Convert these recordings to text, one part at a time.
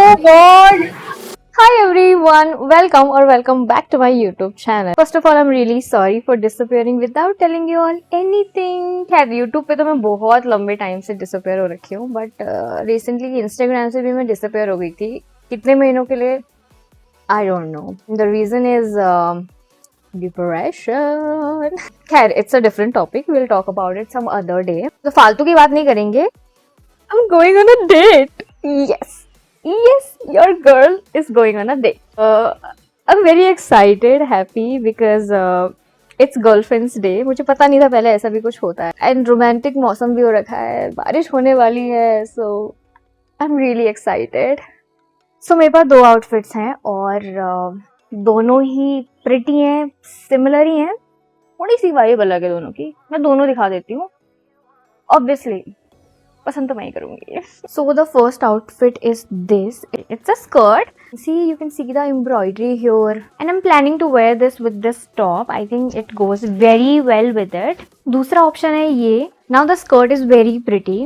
Oh God! Hi everyone, welcome back to my YouTube channel. First of all, I'm really sorry for disappearing without telling you all anything. खैर YouTube पे तो मैं बहुत लंबे time से disappear हो रखी हूँ, but recently Instagram से भी मैं disappear हो गई थी. कितने महीनों के लिए? I don't know. The reason is depression. खैर, it's a different topic. We'll talk about it some other day. तो फालतू की बात नहीं करेंगे. I'm going on a date. Yes, your girl is going on a date. I'm very excited, happy because it's girlfriend's day. मुझे पता नहीं था पहले ऐसा भी कुछ होता है. And romantic मौसम भी हो रखा है, बारिश होने वाली है, so I'm really excited. So मेरे पास दो outfits हैं और दोनों ही pretty हैं, similar ही हैं. थोड़ी सी vibe अलग है दोनों की. मैं दोनों दिखा देती हूँ. Obviously. पसंद तो मैं ही करूंगी. So the first outfit is this. It's a skirt. See, you can see the embroidery here. And I'm planning to wear this with this top. I think it goes very well with it. दूसरा option है ये. Now the skirt is very pretty.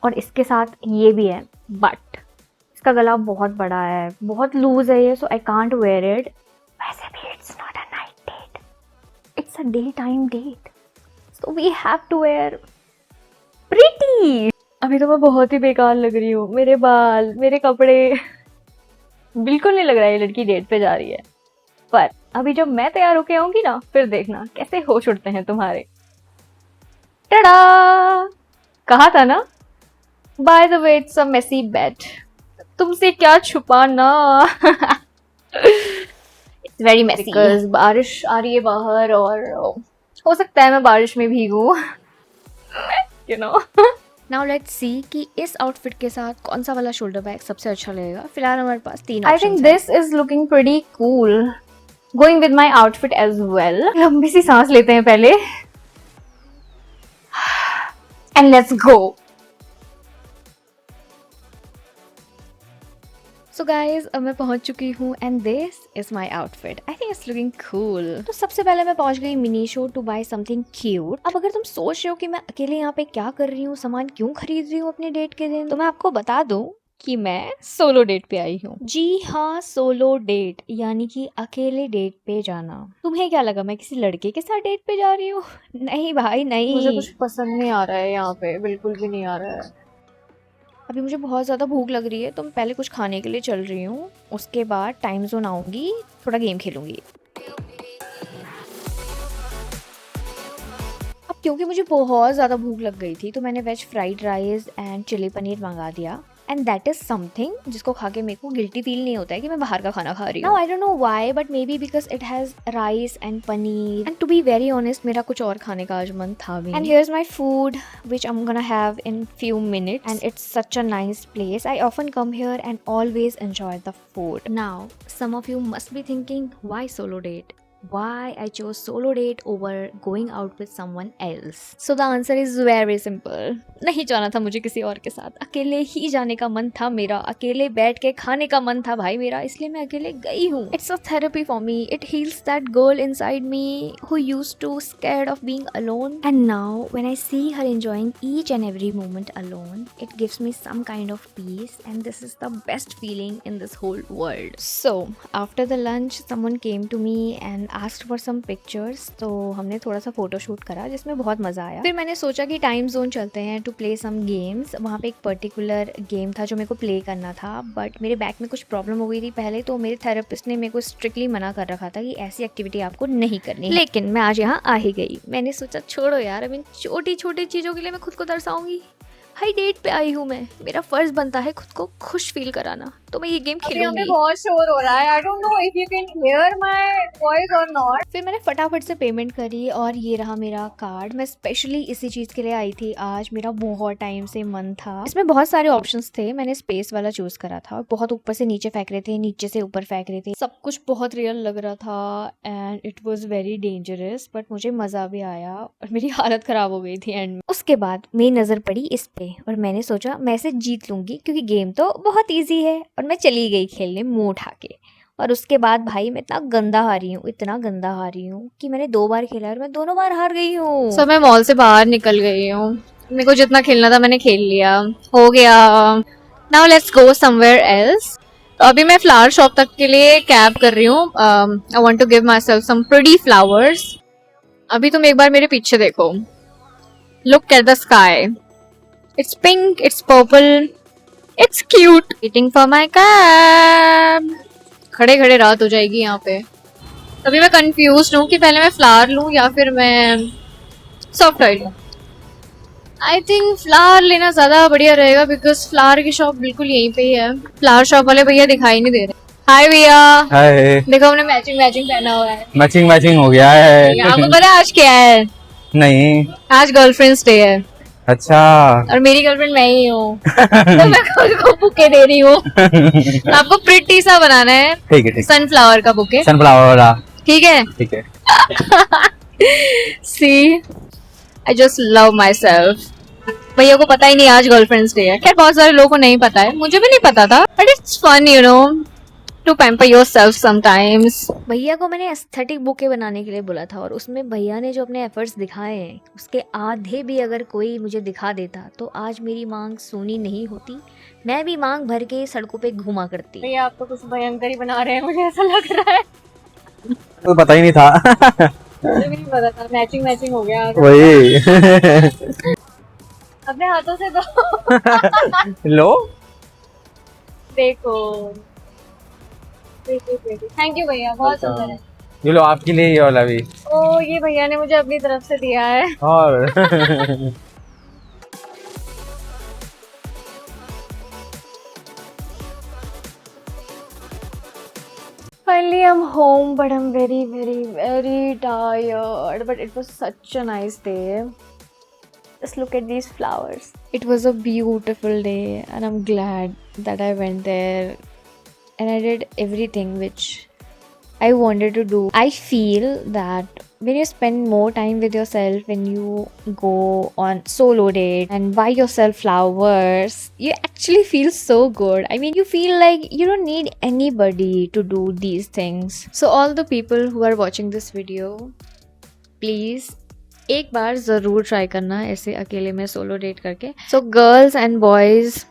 और इसके साथ ये भी है. But इसका गला बहुत बड़ा है. बहुत loose है ये. So I can't wear it. वैसे भी it's not a night date. It's a daytime date. So we have to wear pretty. अभी तो मैं बहुत ही बेकार लग रही हूँ. मेरे बाल, मेरे कपड़े, बिल्कुल नहीं लग रहा है ये लड़की डेट पे जा रही है. पर अभी जब मैं तैयार होके आऊंगी ना, फिर देखना कैसे होश उड़ते हैं तुम्हारे. टडा! कहा था ना? By the way, it's a messy bed. तुमसे क्या छुपाना? It's very messy. Because बारिश आ रही है बाहर और हो सकता है मैं बारिश में भीगूं. You know. Now let's see कि इस आउटफिट के साथ कौन सा वाला शोल्डर बैग सबसे अच्छा लगेगा. फिलहाल हमारे पास तीन ऑप्शंस हैं. I think this is looking pretty cool. Going with my outfit as well. लंबी सी सांस लेते हैं पहले. And let's go. So guys, अब मैं पहुंच चुकी हूँ and this is my outfit. I think it's looking cool. तो सबसे पहले मैं पहुंच गई Miniso to buy something cute. अब अगर तुम सोच रहे हो कि मैं अकेले यहाँ पे क्या कर रही हूँ, सामान क्यों खरीद रही हूँ अपने डेट के दिन, तो मैं आपको बता दूँ कि मैं सोलो डेट पे आई हूँ. जी हाँ, सोलो डेट यानी कि अकेले डेट पे जाना. तुम्हें क्या लगा मैं किसी लड़के के साथ डेट पे जा रही हूँ? नहीं भाई नहीं. मुझे कुछ पसंद नहीं आ रहा है यहाँ पे, बिल्कुल भी नहीं आ रहा है. अभी मुझे बहुत ज़्यादा भूख लग रही है तो मैं पहले कुछ खाने के लिए चल रही हूँ. उसके बाद टाइम जोन आऊँगी, थोड़ा गेम खेलूँगी. अब क्योंकि मुझे बहुत ज़्यादा भूख लग गई थी तो मैंने veg fried rice and chilli paneer मंगा दिया. एंड दैट इज समथिंग जिसको खा के मेरे को गिल्टी फील नहीं होता है कि मैं बाहर का खाना खा रही हूँ. Now I don't know why but maybe because it has rice and paneer. And to be very honest मेरा कुछ और खाने का आज मन था भी. And here's my food which I am gonna have in few minutes. And it's such a nice place. I often come here and always enjoy the food. Now some of you must be thinking why solo date? Why I chose solo date over going out with someone else? So the answer is very simple. नहीं जाना था मुझे किसी और के साथ. अकेले ही जाने का मन था मेरा. अकेले बैठ के खाने का मन था भाई मेरा. इसलिए मैं अकेले गई हूँ. It's a therapy for me. It heals that girl inside me who used to scared of being alone. And now when I see her enjoying each and every moment alone, it gives me some kind of peace. And this is the best feeling in this whole world. So after the lunch, someone came to me and asked for some pictures. तो हमने थोड़ा सा photo shoot करा जिसमें बहुत मजा आया. फिर मैंने सोचा कि टाइम जोन चलते हैं टू प्ले सम गेम्स. वहाँ पे एक पर्टिकुलर गेम था जो मेरे को प्ले करना था बट मेरे बैक में कुछ प्रॉब्लम हो गई थी पहले. तो मेरे थेरेपिस्ट ने मेरे को स्ट्रिक्टली मना कर रखा था कि ऐसी एक्टिविटी आपको नहीं करनी. लेकिन मैं आज यहाँ आ ही गई. मैंने सोचा छोड़ो यार, अब इन छोटी छोटी चीजों के लिए मैं खुद को तरसाऊंगी. हाई डेट पे आई हूँ मैं. मेरा फर्ज बनता है खुद को खुश फील कराना. तो मैं ये गेम खेलूंगी. बहुत शोर हो रहा है. I don't know if you can hear my voice or not. फिर मैंने फटाफट से पेमेंट करी और ये रहा मेरा कार्ड. मैं स्पेशली इसी चीज के लिए आई थी आज. मेरा बहुत टाइम से मन था. इसमें बहुत सारे ऑप्शंस थे. मैंने स्पेस वाला चूज करा था. बहुत ऊपर से नीचे फेंक रहे थे, नीचे से ऊपर फेंक रहे थे. सब कुछ बहुत रियल लग रहा था and it was very dangerous but मुझे मजा भी आया और मेरी हालत खराब हो गई थी एंड में. उसके बाद मेरी नजर पड़ी इस पे और मैंने सोचा मैं इसे जीत लूंगी क्योंकि गेम तो बहुत ईजी है. और मैं चली गई खेलने मुंह उठा के. और उसके बाद भाई मैं इतना गंदा हारी हूँ, इतना गंदा हारी हूँ कि मैंने 2 बार खेला और मैं दोनों बार हार गई हूँ. So, मैं मॉल से बाहर निकल गई हूँ. मेरे को जितना खेलना था मैंने खेल लिया. हो गया. Now let's go somewhere else. तो अभी मैं फ्लावर शॉप तक के लिए कैब कर रही हूँ. I want to give myself some pretty flowers. अभी तुम एक बार मेरे पीछे देखो. Look at the sky. It's pink, it's purple, it's cute. Waiting for my cab. खड़े खड़े रात हो जाएगी यहाँ पे. अभी मैं कंफ्यूज हूँ कि पहले मैं फ्लावर लूँ या फिर मैं सॉफ्ट टॉय लूँ. आई थिंक फ्लावर लेना ज्यादा बढ़िया रहेगा बिकॉज फ्लावर की शॉप बिल्कुल यहीं पे ही है. फ्लावर शॉप वाले भैया दिखाई नहीं दे रहे. हाय भैया. हाय. देखो हमने मैचिंग मैचिंग पहना हुआ है. मैचिंग मैचिंग हो गया है. आपको पता है आज क्या है? नहीं. आज गर्लफ्रेंड्स डे है. अच्छा. और मेरी गर्लफ्रेंड मैं ही हूँ. तो मैं खुद को बुके दे रही हूँ. आपको प्रिटी सा बनाना है. ठीक है ठीक. सनफ्लावर का बुके. सनफ्लावर वाला. ठीक है. ठीक है. See I just love myself. भैया को पता ही नहीं आज गर्लफ्रेंड्स डे है. खैर बहुत सारे लोगों को नहीं पता है. मुझे भी नहीं पता था. But it's fun you know to pamper yourself sometimes. भैया को मैंने एस्थेटिक बुके बनाने के लिए बोला था और उसमें भैया ने जो अपने एफर्ट्स दिखाए हैं उसके आधे भी अगर कोई मुझे दिखा देता तो आज मेरी मांग सुनी नहीं होती. मैं भी मांग भर के सड़कों पे घुमा करती. भैया आप तो कुछ भयंकर ही बना रहे हैं. मुझे ऐसा लग रहा है. तो पता ही नहीं था. मुझे भी नहीं पता था. मैचिंग मैचिंग हो गया. वही. अपने हाथों से दो. लो. देखो. थैंक यू भैया. बहुत सुंदर है. ये लो आपके लिए ये वाला भी. ओ ये भैया ने मुझे अपनी तरफ से दिया है. और Finally, I'm home, but I'm very, very, very tired. But it was such a nice day. Just look at these flowers. It was a beautiful day, and I'm glad that I went there and I did everything which I wanted to do. I feel that when you spend more time with yourself, when you go on solo date and buy yourself flowers, you actually feel so good. I mean, you feel like you don't need anybody to do these things. So all the people who are watching this video, please एक बार ज़रूर try करना ऐसे अकेले में solo date करके. So girls and boys,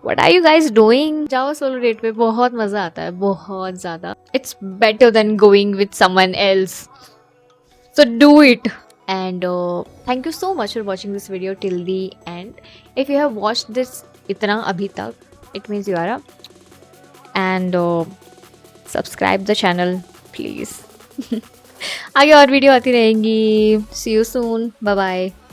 What are you guys doing? जाओ solo date पे. बहुत मजा आता है. बहुत ज्यादा. It's better than going with someone else. So do it. And thank you so much for watching this video till the end. If you have watched this इतना अभी तक, it means you are a. And subscribe the channel, please. आगे और video आती रहेंगी. See you soon. Bye bye.